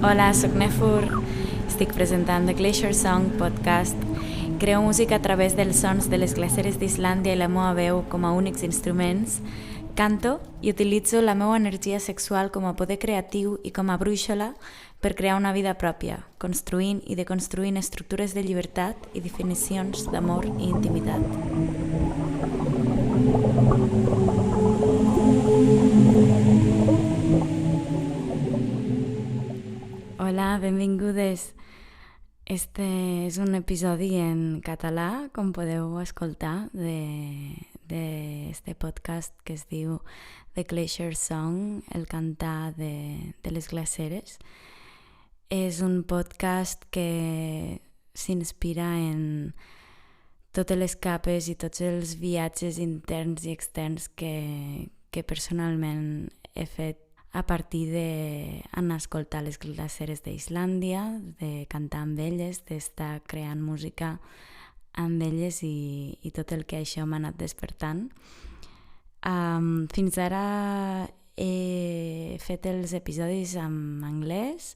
Hola, soc Nefur, estic presentant The Glacier Song podcast. Creo música a través dels sons de les glaceres d'Islàndia i la meva veu com a únics instruments. Canto i utilitzo la meva energia sexual com a poder creatiu i com a brúixola per crear una vida pròpia, construint i deconstruint estructures de llibertat i definicions d'amor i intimitat. Hola, benvingudes. Este és un episodi en català, com podeu escoltar, d'este podcast que es diu The Glacier Song, el cantar de les glaceres. És un podcast que s'inspira en totes les capes i tots els viatges interns i externs que personalment he fet a partir d'anar a escoltar les glaceres d'Islàndia, de cantar amb elles, d'estar creant música amb elles i tot el que això m'ha anat despertant. Fins ara he fet els episodis en anglès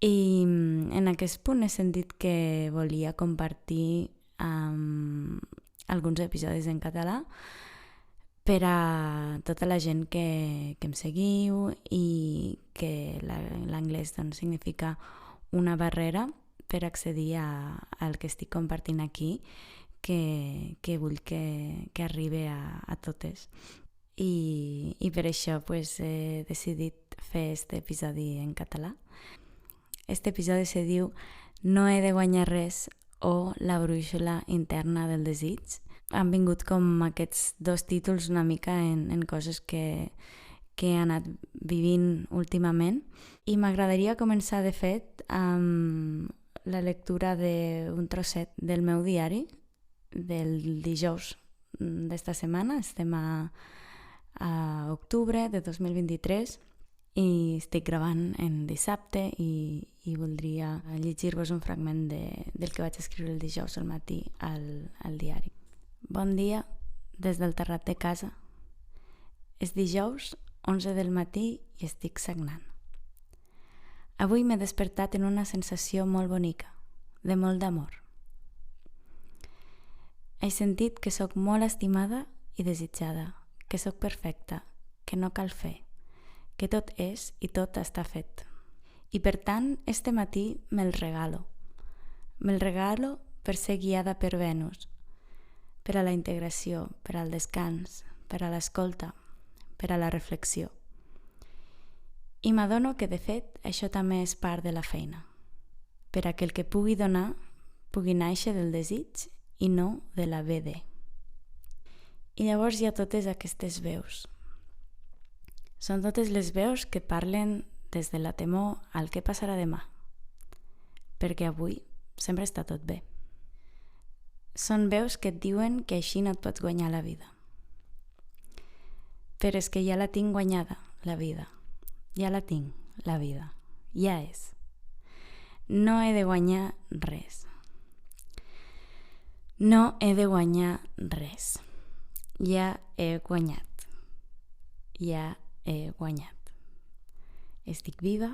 i en aquest punt he sentit que volia compartir alguns episodis en català per a tota la gent que em seguiu i que l'anglès doncs, significa una barrera per accedir al que estic compartint aquí, que vull que arribi a totes. I per això pues, he decidit fer aquest episodi en català. Este episodi se diu No he de guanyar res o La brúixola interna del desig. Han vingut com aquests dos títols una mica en coses que he anat vivint últimament i m'agradaria començar de fet amb la lectura d'un trosset del meu diari del dijous d'esta setmana. Estem a octubre de 2023 i estic gravant en dissabte i voldria llegir-vos un fragment del que vaig escriure el dijous al matí al diari. Bon dia des del terrat de casa. És dijous, 11 del matí i estic sagnant. Avui m'he despertat en una sensació molt bonica, de molt d'amor. He sentit que sóc molt estimada i desitjada, que sóc perfecta, que no cal fer, que tot és i tot està fet. I per tant, este matí me'l regalo. Me'l regalo per ser guiada per Venus, per a la integració, per al descans, per a l'escolta, per a la reflexió. I m'adono que, de fet, això també és part de la feina, per a que el que pugui donar pugui néixer del desig i no de la BD. I llavors hi ha totes aquestes veus. Són totes les veus que parlen des de la temor al què passarà demà, perquè avui sempre està tot bé. Són veus que et diuen que així no et pots guanyar la vida. Però és que ja la tinc guanyada, la vida. Ja la tinc, la vida. Ja és. No he de guanyar res. No he de guanyar res. Ja he guanyat. Ja he guanyat. Estic viva,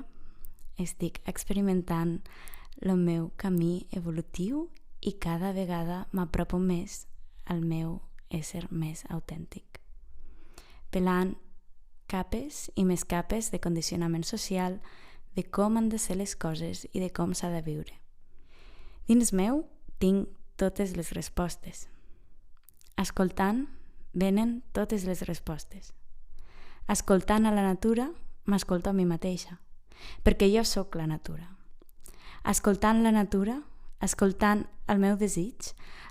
estic experimentant el meu camí evolutiu i cada vegada m'apropo més al meu ésser més autèntic. Pelant capes i més capes de condicionament social, de com han de ser les coses i de com s'ha de viure. Dins meu tinc totes les respostes. Escoltant venen totes les respostes. Escoltant a la natura m'escolto a mi mateixa, perquè jo sóc la natura. Escoltant la natura, escoltant el meu desig,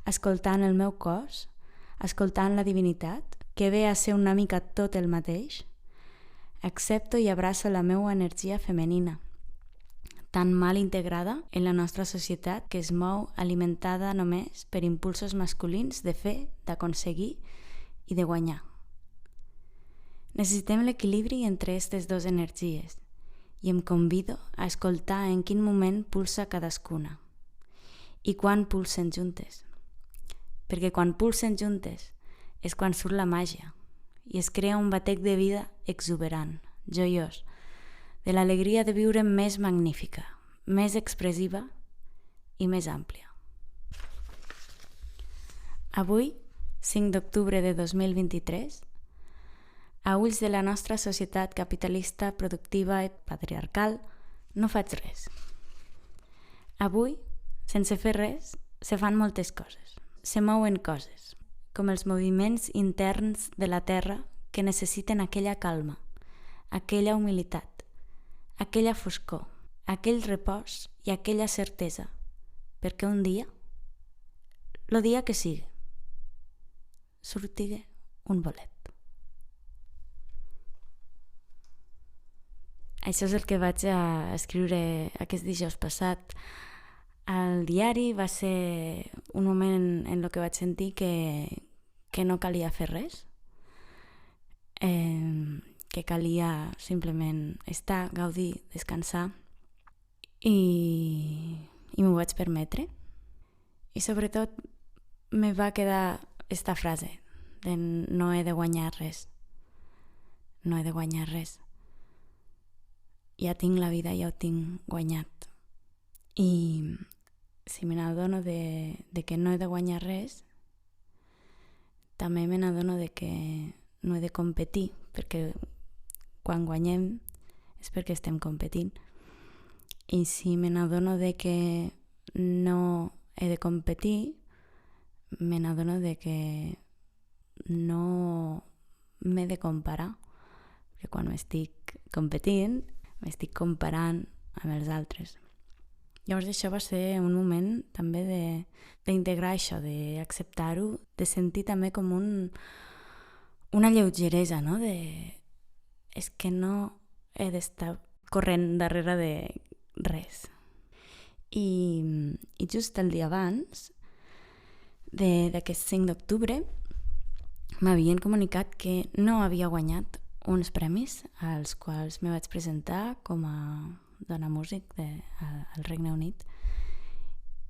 escoltant el meu cos, escoltant la divinitat, que ve a ser una mica tot el mateix, accepto i abraço la meva energia femenina, tan mal integrada en la nostra societat que es mou alimentada només per impulsos masculins de fer, d'aconseguir i de guanyar. Necessitem l'equilibri entre aquestes dues energies i em convido a escoltar en quin moment pulsa cadascuna i quan pulsen juntes. Perquè quan pulsen juntes és quan surt la màgia i es crea un batec de vida exuberant, joiós, de l'alegria de viure més magnífica, més expressiva i més àmplia. Avui, 5 d'octubre de 2023, a ulls de la nostra societat capitalista, productiva i patriarcal, no faig res. Avui, sense fer res, se fan moltes coses. Se mouen coses, com els moviments interns de la Terra que necessiten aquella calma, aquella humilitat, aquella foscor, aquell repòs i aquella certesa, perquè un dia, el dia que sigui, sortigue un bolet. Això és el que vaig escriure aquest dijous passat al diari. Va ser un moment en què vaig sentir que no calia fer res, que calia simplement estar, gaudir, descansar, i m'ho vaig permetre. I sobretot me va quedar esta frase de no he de guanyar res. No he de guanyar res. Ja tinc la vida, ja ho tinc guanyat. I si me n'adono de que no he de guanyar res, també me n'adono de que no he de competir, perquè quan guanyem és perquè estem competint. I si me n'adono de que no he de competir, me n'adono de que no m'he de comparar, perquè quan m'estic competint m'estic comparant amb els altres. Llavors això va ser un moment també d'integrar això, d'acceptar-ho, de sentir també com una lleugeresa, no? És que no he d'estar corrent darrere de res. I just el dia abans d'aquest 5 d'octubre m'havien comunicat que no havia guanyat uns premis als quals me vaig presentar com a dona músic al Regne Unit.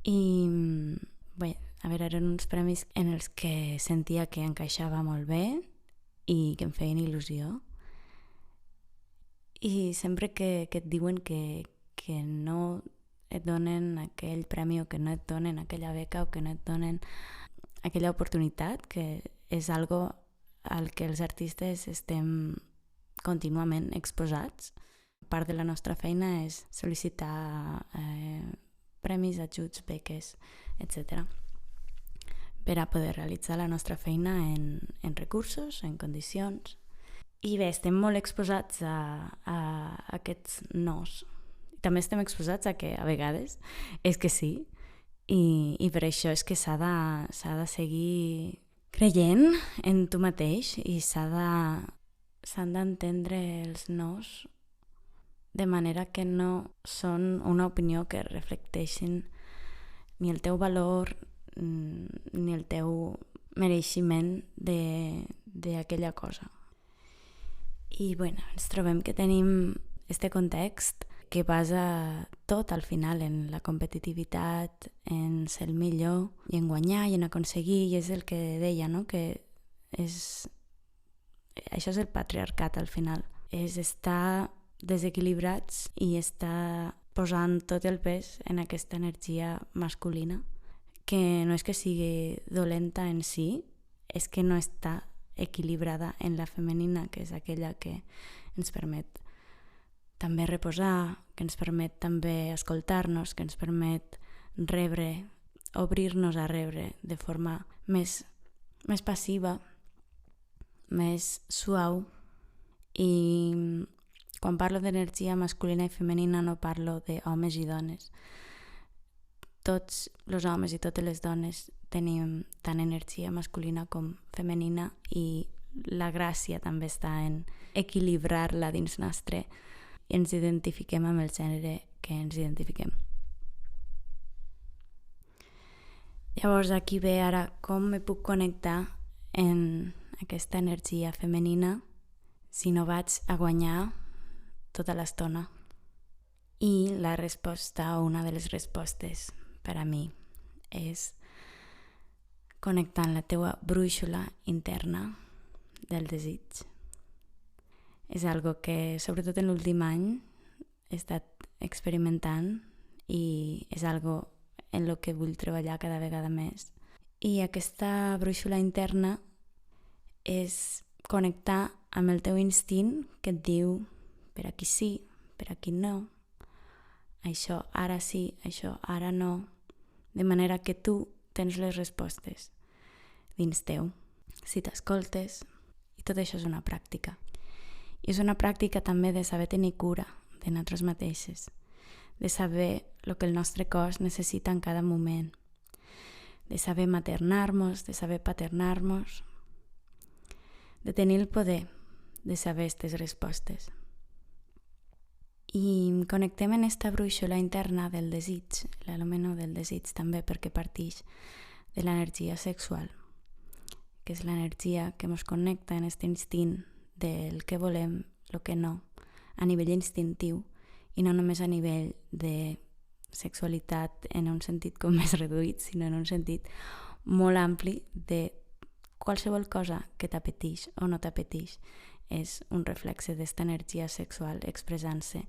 I bé, eren uns premis en els que sentia que encaixava molt bé i que em feien il·lusió. I sempre que et diuen que no et donen aquell premi o que no et donen aquella beca o que no et donen aquella oportunitat, que és algo al que els artistes estem contínuament exposats. Part de la nostra feina és sol·licitar premis, ajuts, beques, etc. per a poder realitzar la nostra feina en recursos, en condicions. I bé, estem molt exposats a aquests nos. També estem exposats a que a vegades és que sí, i per això és que s'ha de seguir creient en tu mateix i s'han d'entendre els nos de manera que no són una opinió que reflecteixin ni el teu valor ni el teu mereixement d'aquella cosa. I bueno, ens trobem que tenim este context que basa tot al final en la competitivitat, en ser el millor i en guanyar i en aconseguir, i és el que deia, no? Que això és el patriarcat al final, és estar desequilibrats i estar posant tot el pes en aquesta energia masculina, que no és que sigui dolenta en si, és que no està equilibrada en la femenina, que és aquella que ens permet també reposar, que ens permet també escoltar-nos, que ens permet rebre, obrir-nos a rebre de forma més passiva, més suau. I quan parlo d'energia masculina i femenina no parlo d'homes i dones. Tots els homes i totes les dones tenim tant energia masculina com femenina, i la gràcia també està en equilibrar-la dins nostre i ens identifiquem amb el gènere que ens identifiquem. Llavors aquí ve ara com me puc connectar en aquesta energia femenina si no vaig a guanyar tota l'estona. I la resposta, o una de les respostes per a mi, és connectar amb la teua brúixola interna del desig. És algo que, sobretot en l'últim any, he estat experimentant i és algo en lo que vull treballar cada vegada més. I aquesta brúixola interna és connectar amb el teu instint que et diu per aquí sí, per aquí no, això ara sí, això ara no, de manera que tu tens les respostes dins teu, si t'escoltes, i tot això és una pràctica. I és una pràctica també de saber tenir cura de nosaltres mateixes, de saber el que el nostre cos necessita en cada moment, de saber maternar-nos, de saber paternar-nos, de tenir el poder de saber aquestes respostes. I connectem en esta brúixola interna del desig, l'alumeno del desig també perquè partix de l'energia sexual, que és l'energia que ens connecta en aquest instint del que volem, el que no, a nivell instintiu i no només a nivell de sexualitat en un sentit com més reduït, sinó en un sentit molt ampli de qualsevol cosa que t'apeteix o no t'apeteix és un reflexe d'esta energia sexual expressant-se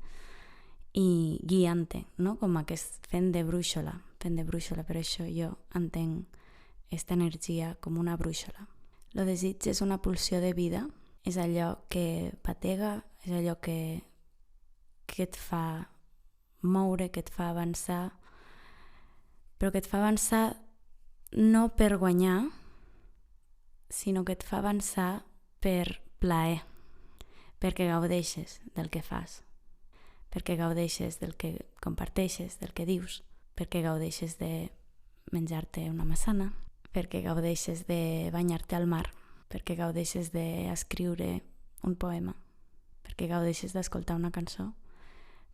i guiant-te, no? Com aquest fent de brúixola. Per això jo entenc aquesta energia com una brúixola. El desig és una pulsió de vida, és allò que patega, és allò que et fa moure, que et fa avançar, però que et fa avançar no per guanyar, sinó que et fa avançar per plaer, perquè gaudeixes del que fas, perquè gaudeixes del que comparteixes, del que dius, perquè gaudeixes de menjar-te una massana, perquè gaudeixes de banyar-te al mar, perquè gaudeixes d'escriure un poema, perquè gaudeixes d'escoltar una cançó,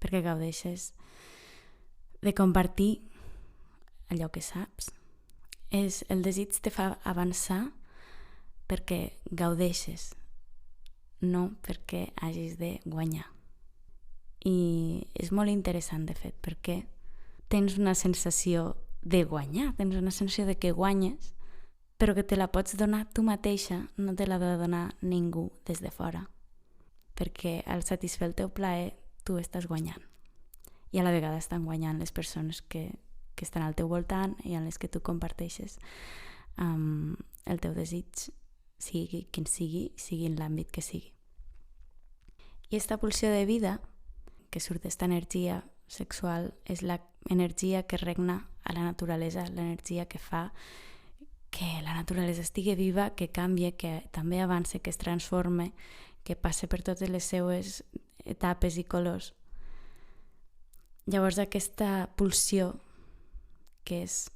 perquè gaudeixes de compartir allò que saps. El desig te fa avançar perquè gaudeixes, no perquè hagis de guanyar. I és molt interessant, de fet, perquè tens una sensació de guanyar, tens una sensació de que guanyes, però que te la pots donar tu mateixa, no te l'ha de donar ningú des de fora. Perquè al satisfer el teu plaer, tu estàs guanyant. I a la vegada estan guanyant les persones que estan al teu voltant i amb les que tu comparteixes el teu desig, sigui quin sigui en l'àmbit que sigui. I aquesta pulsió de vida, que surt d'esta energia sexual, és l'energia que regna a la naturalesa, l'energia que fa que la naturalesa estigui viva, que canvie, que també avance, que es transforme, que passe per totes les seues etapes i colors. Llavors aquesta pulsió, que és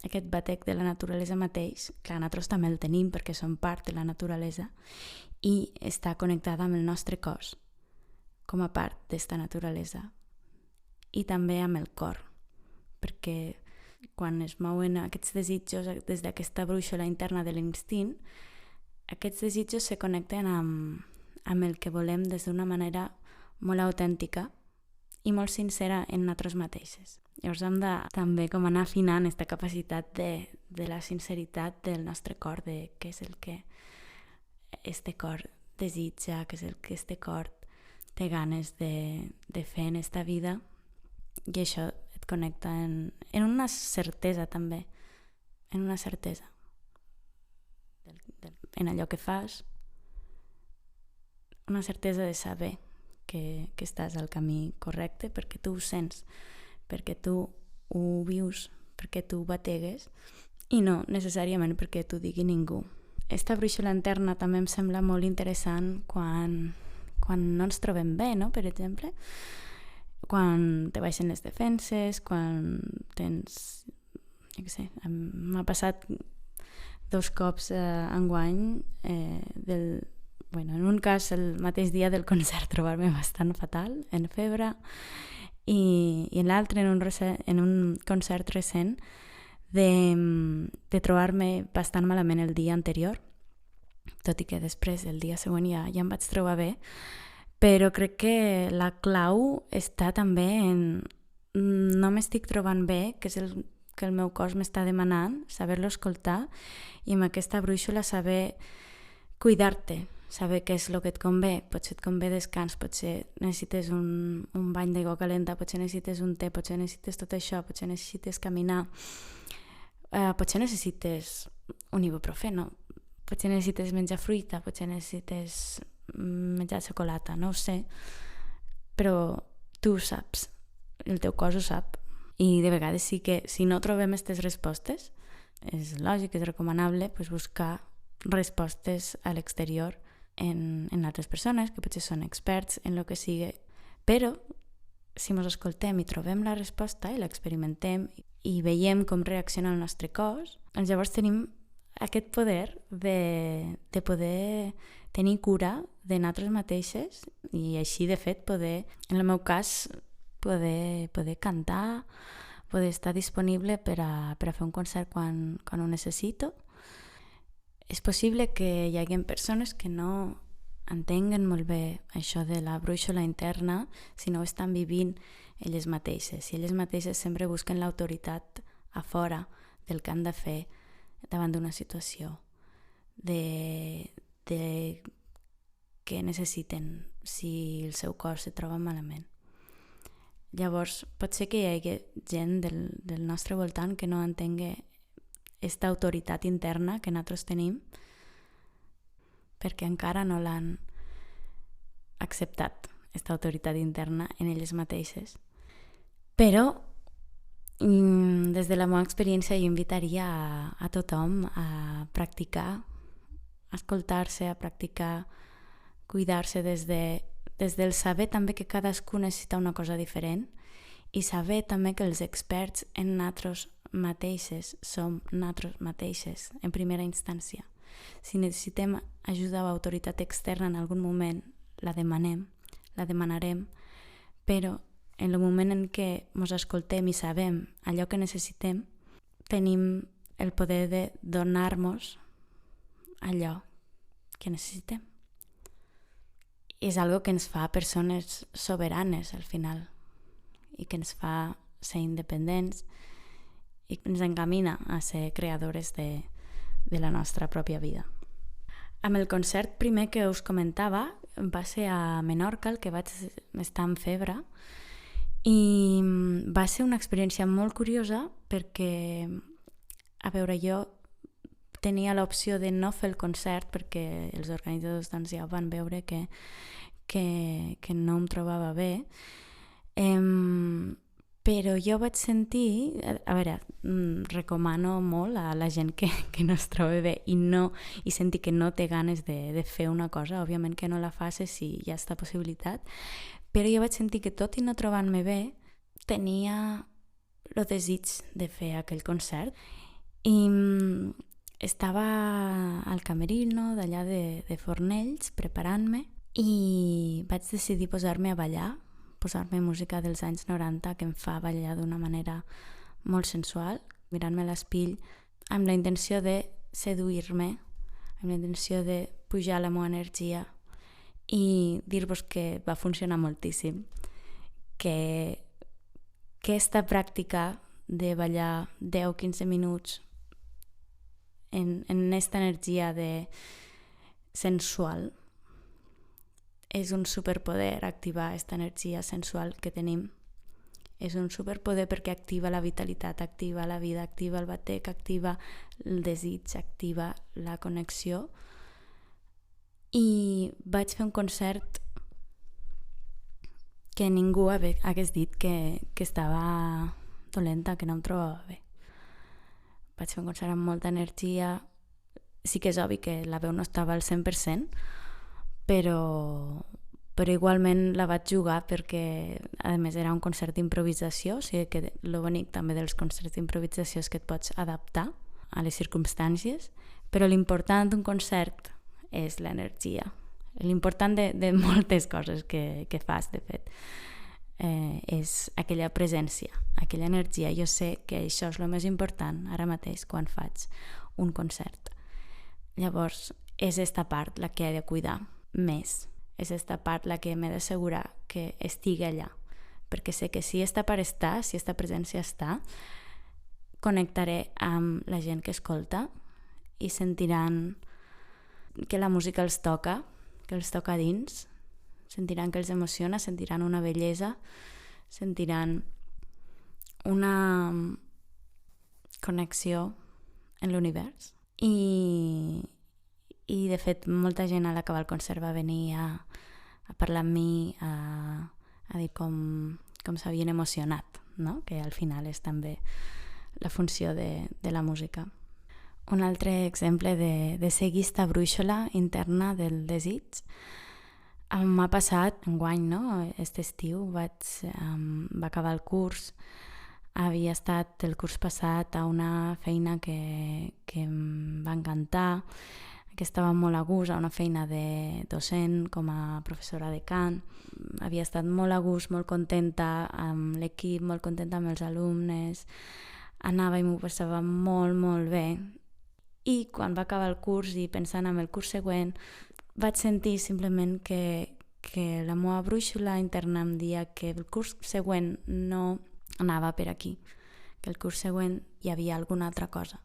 aquest batec de la naturalesa mateix, clar, nosaltres també el tenim perquè som part de la naturalesa i està connectada amb el nostre cos com a part d'esta naturalesa i també amb el cor, perquè quan es mouen aquests desitjos des d'aquesta brúixola interna de l'instint, aquests desitjos se connecten amb el que volem des d'una manera molt autèntica i molt sincera en nosaltres mateixes. Llavors hem de també com anar afinant aquesta capacitat de la sinceritat del nostre cor, de què és el que este cor desitja, què és el que este cor té ganes de fer en esta vida, i això et connecta en una certesa també, en una certesa en allò que fas, una certesa de saber que estàs al camí correcte perquè tu ho sents, perquè tu ho vius, perquè tu ho bategues i no necessàriament perquè t'ho digui ningú. Esta brúixola interna també em sembla molt interessant quan no ens trobem bé, no? Per exemple, quan te baixen les defenses, quan tens, jo què sé, m'ha passat 2 cops enguany en un cas el mateix dia del concert trobar-me bastant fatal, en febre, i en l'altre en un concert recent de trobar-me bastant malament el dia anterior, tot i que després el dia següent ja em vaig trobar bé, però crec que la clau està també en no m'estic trobant bé, que és el que el meu cos m'està demanant, saber-lo escoltar i amb aquesta brúixola saber cuidar-te, saber què és el que et convé. Potser et convé descans, potser necessites un bany d'aigua calenta, potser necessites un te, potser necessites tot això, potser necessites caminar, potser necessites un ibuprofeno, potser necessites menjar fruita, potser necessites menjar xocolata, no ho sé, però tu ho saps, el teu cos ho sap. I de vegades sí que si no trobem aquestes respostes, és lògic, és recomanable buscar respostes a l'exterior en altres persones que potser són experts en el que sigui, però si ens escoltem i trobem la resposta i l'experimentem i veiem com reacciona el nostre cos, doncs llavors tenim aquest poder de poder tenir cura de nosaltres mateixes i així de fet poder, en el meu cas, poder cantar, poder estar disponible per a fer un concert quan ho necessito. És possible que hi hagi persones que no entenguen molt bé això de la brúixola interna si no ho estan vivint elles mateixes. Si elles mateixes sempre busquen l'autoritat a fora del que han de fer davant d'una situació, de què necessiten si el seu cos se troba malament. Llavors, pot ser que hi hagi gent del nostre voltant que no entengui aquesta autoritat interna que nosaltres tenim perquè encara no l'han acceptat, aquesta autoritat interna en elles mateixes. Però, des de la meva experiència, jo invitaria a tothom a practicar, a escoltar-se, a practicar, cuidar-se des del saber també que cadascú necessita una cosa diferent i saber també que els experts en nosaltres mateixes som nosaltres mateixes en primera instància. Si necessitem ajuda o autoritat externa en algun moment, la demanarem, però en el moment en què ens escoltem i sabem allò que necessitem, tenim el poder de donar-nos allò que necessitem. És algo que ens fa persones soberanes al final i que ens fa ser independents i que ens encamina a ser creadores de la nostra pròpia vida. Amb el concert primer que us comentava va ser a Menorca, el que vaig estar en febre, i va ser una experiència molt curiosa perquè, a veure, jo tenia l'opció de no fer el concert perquè els organitzadors doncs, ja van veure que no em trobava bé, però jo vaig sentir, a veure, recomano molt a la gent que no es troba bé i sentir que no té ganes de fer una cosa, òbviament que no la faci si hi ha aquesta possibilitat, però jo vaig sentir que tot i no trobant-me bé, tenia el desig de fer aquell concert i estava al camerino d'allà de Fornells preparant-me i vaig decidir posar-me a ballar, posar-me música dels anys 90 que em fa ballar d'una manera molt sensual, mirant-me a l'espill amb la intenció de seduir-me, amb la intenció de pujar la meva energia i dir-vos que va funcionar moltíssim, que aquesta pràctica de ballar 10-15 minuts en aquesta energia sensual és un superpoder activar aquesta energia sensual que tenim. És un superpoder perquè activa la vitalitat, activa la vida, activa el batec, activa el desig, activa la connexió. I vaig fer un concert que ningú hagués dit que estava dolenta, que no em trobava bé. Vaig fer un concert amb molta energia. Sí que és obvi que la veu no estava al 100%, però igualment la vaig jugar perquè, a més, era un concert d'improvisació, o sigui que el bonic també dels concerts d'improvisació és que et pots adaptar a les circumstàncies, però l'important d'un concert és l'energia. L'important de moltes coses que fas, de fet, és aquella presència, aquella energia. Jo sé que això és el més important ara mateix quan faig un concert. Llavors, és aquesta part la que he de cuidar més. És aquesta part la que m'he d'assegurar que estigui allà. Perquè sé que si aquesta part està, si aquesta presència està, connectaré amb la gent que escolta i sentiran que la música els toca els toca dins, sentiran que els emociona, sentiran una bellesa, sentiran una connexió en l'univers. I de fet molta gent a l'acabar el concert va venir a parlar amb mi, a dir com s'havien emocionat, no? Que al final és també la funció de la música. Un altre exemple de seguir esta brúixola interna del desig m'ha passat enguany, no? Aquest estiu va acabar el curs, havia estat el curs passat a una feina que em va encantar, que estava molt a gust, a una feina de docent com a professora de cant. Havia estat molt a gust, molt contenta amb l'equip, molt contenta amb els alumnes, anava i m'ho passava molt, molt bé. I quan va acabar el curs i pensant en el curs següent, vaig sentir simplement que la meva brúixola interna em dia que el curs següent no anava per aquí, que el curs següent hi havia alguna altra cosa.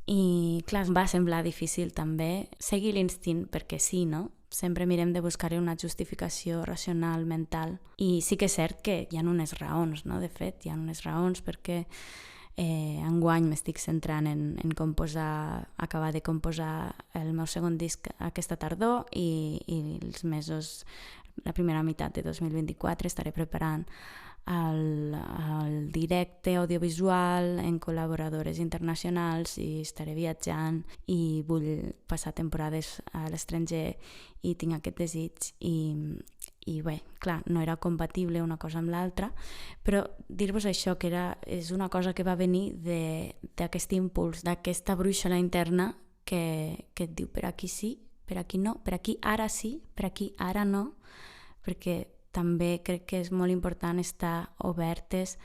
I clar, em va semblar difícil també seguir l'instint perquè sí, no? Sempre mirem de buscar una justificació racional, mental. I sí que és cert que hi ha unes raons, no? De fet, hi ha unes raons perquè enguany m'estic centrant en composar, acabar de composar el meu segon disc aquesta tardor i els mesos, la primera meitat de 2024 estaré preparant el directe audiovisual en col·laboradores internacionals i estaré viatjant i vull passar temporades a l'estranger i tinc aquest desig i bé, clar, no era compatible una cosa amb l'altra, però dir-vos això que és una cosa que va venir d'aquest impuls, d'aquesta brúixola interna que et diu per aquí sí, per aquí no, per aquí ara sí, per aquí ara no, perquè també crec que és molt important estar obertes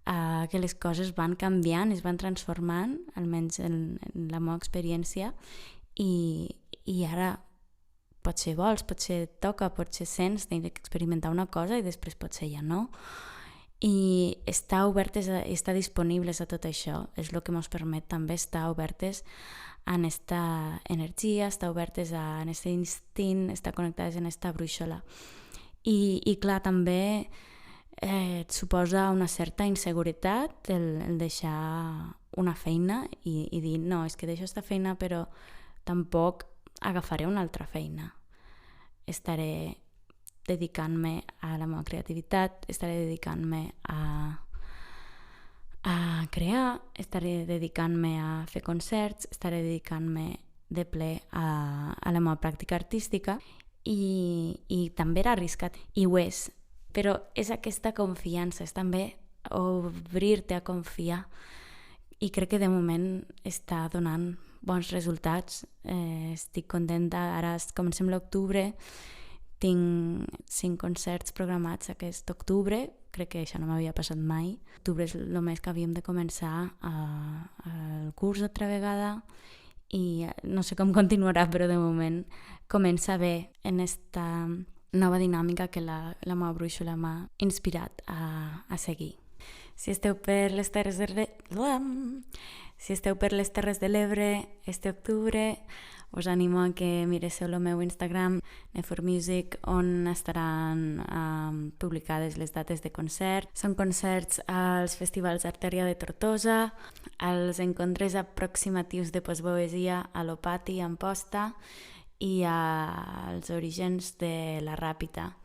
a que les coses van canviant, es van transformant, almenys en la meva experiència, i ara potser vols, potser toca, potser sents d'experimentar una cosa i després potser ja no. I estar obertes, estar disponibles a tot això és el que ens permet també estar obertes a aquesta energia, estar obertes a aquest instint, estar connectades en aquesta brúixola. I clar, també et suposa una certa inseguretat el deixar una feina i dir no, és que deixo aquesta feina però tampoc agafaré una altra feina. Estaré dedicant-me a la meva creativitat, estaré dedicant-me a crear, estaré dedicant-me a fer concerts, estaré dedicant-me de ple a la meva pràctica artística i també era arriscat, i ho és, però és aquesta confiança, és també obrir-te a confiar, i crec que de moment està donant bons resultats. Estic contenta, ara comencem l'octubre, tinc 5 concerts programats aquest octubre, crec que això no m'havia passat mai. Octubre és el mes que havíem de començar el curs altra vegada i no sé com continuarà, però de moment comença bé en esta nova dinàmica que la meva brúixola m'ha inspirat a seguir. Si esteu per les Terres de l'Ebre este octubre, us animo a que mireu el meu Instagram, Neformusic, on estaran publicades les dates de concert. Són concerts als festivals Artèria de Tortosa, als encontres aproximatius de postpoesia a l'Opati, a Amposta, i als orígens de la Ràpita,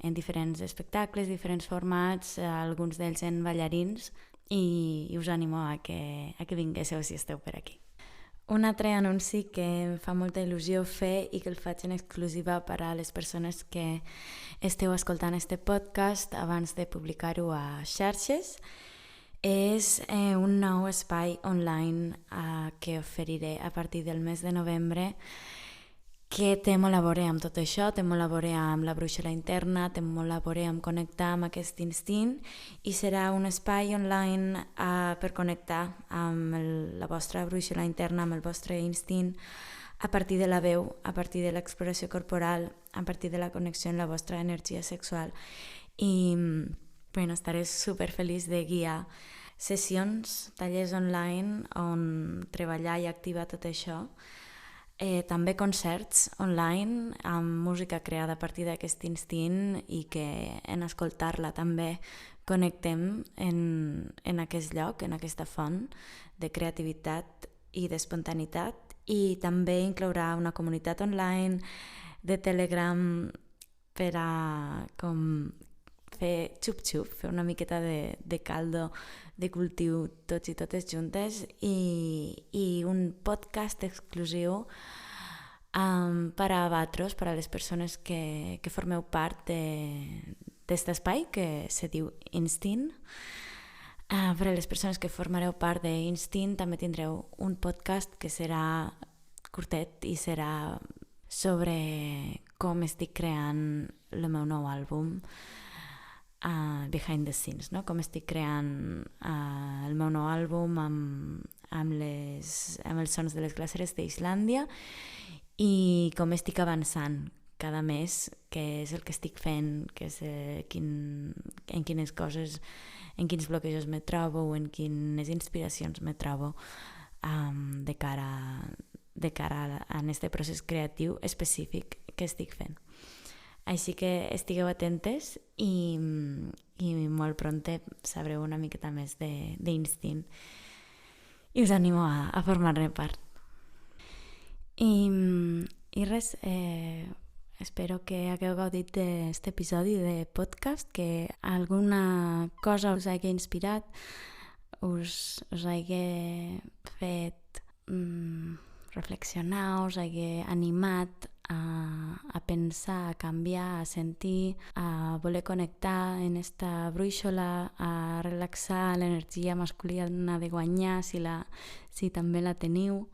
en diferents espectacles, diferents formats, alguns d'ells en ballarins, i us animo a que vinguéssiu si esteu per aquí. Un altre anunci que em fa molta il·lusió fer i que el faig en exclusiva per a les persones que esteu escoltant este podcast abans de publicar-ho a xarxes és un nou espai online que oferiré a partir del mes de novembre, que té molt a veure amb tot això, té molt a veure amb la brúixola interna, té molt a veure amb connectar amb aquest instint, i serà un espai online per connectar amb la vostra brúixola interna, amb el vostre instint, a partir de la veu, a partir de l'exploració corporal, a partir de la connexió amb la vostra energia sexual. I estaré superfeliç de guiar sessions, tallers online on treballar i activar tot això. També concerts online amb música creada a partir d'aquest instint i que en escoltar-la també connectem en aquest lloc, en aquesta font de creativitat i d'espontaneïtat, i també inclourà una comunitat online de Telegram per a com fer xup-xup, fer una miqueta de caldo de cultiu tots i totes juntes, i un podcast exclusiu per a vosaltres, per a les persones que formeu part d'aquest espai que se diu Instint. Per a les persones que formareu part d'Instint també tindreu un podcast que serà curtet i serà sobre com estic creant el meu nou àlbum, behind the scenes, no? Com estic creant el meu nou àlbum amb els sons de les glaceres d'Islàndia, i com estic avançant cada mes, què és el que estic fent, en quines coses, en quins bloquejos me trobo o en quines inspiracions me trobo de cara a aquest procés creatiu específic que estic fent. Així que estigueu atentes i molt pronte sabreu una miqueta més d'Instint i us animo a formar-ne part. I res, espero que hagueu gaudit d'aquest episodi de podcast, que alguna cosa us hagi inspirat, us hagi fet reflexionar, us hagi animat a pensar, a canviar, a sentir, a voler connectar en esta brúixola, a relaxar l'energia masculina de guanyar si també la teniu.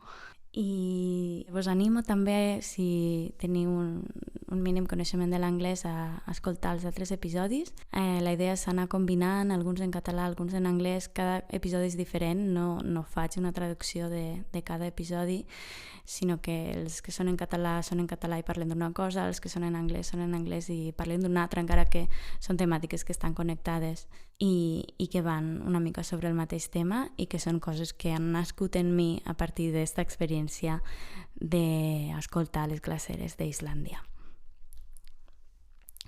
I vos animo també, si teniu un mínim coneixement de l'anglès, a escoltar els altres episodis. La idea és anar combinant, alguns en català, alguns en anglès. Cada episodi és diferent, no faig una traducció de cada episodi, sinó que els que són en català i parlen d'una cosa, els que són en anglès i parlen d'una altra, encara que són temàtiques que estan connectades i que van una mica sobre el mateix tema, i que són coses que han nascut en mi a partir d'esta experiència d'escoltar les glaceres d'Islàndia.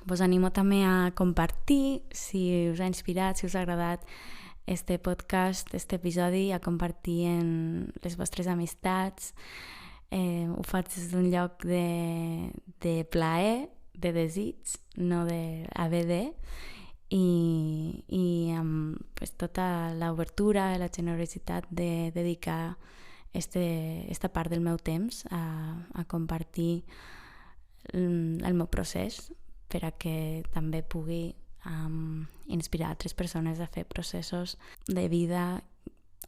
Vos animo també a compartir, si us ha inspirat, si us ha agradat este podcast, este episodi, a compartir en les vostres amistats. Ho faig des d'un lloc de plaer, de desig, no d'ABD, i amb tota l'obertura i la generositat de dedicar esta part del meu temps a compartir el meu procés, per a que també pugui inspirar altres persones a fer processos de vida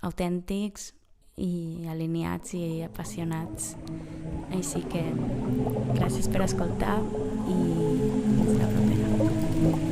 autèntics i alineats i apassionats. Així que gràcies per escoltar i fins la propera.